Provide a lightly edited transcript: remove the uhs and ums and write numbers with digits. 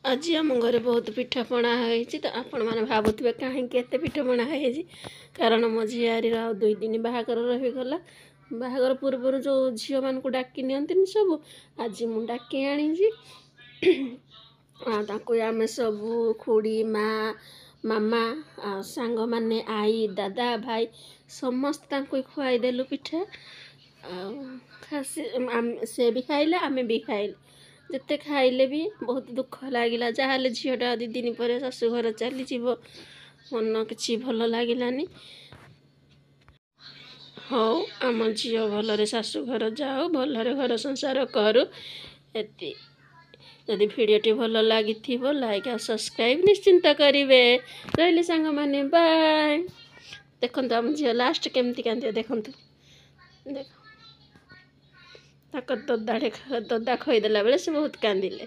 आज आम घर बहुत पिठापणा होती तो आपण मैंने भावुवे कहीं पिठापणा है कारण मो झीआरी 2 दिन बाहागर रहीगला। बाहागर पूर्व जो झील मान डाकी नि सब आज मु डाकी आनी आम सब खुड़ी माँ मामा सांग माने आई दादा भाई समस्त खुआईदेलु पिठा से भी खाइले आमे भी खाइले जिते खाइले भी बहुत दुख लगिला जहाँ झीटा 2 दिन पर शाशु घर चली मन कि भल लगिलानी। हाँ आम झी भल शाशु घर जाओ भल घर संसार करू एति। जदि भिडियोटी भल लगी लाइक और सब्सक्राइब निश्चिंत करेंगे। रही सांग माने बाय। देखो आम झी लास्ट केमती कांदी देखु देख ददा खईदेला बेले से बहुत कांदिले।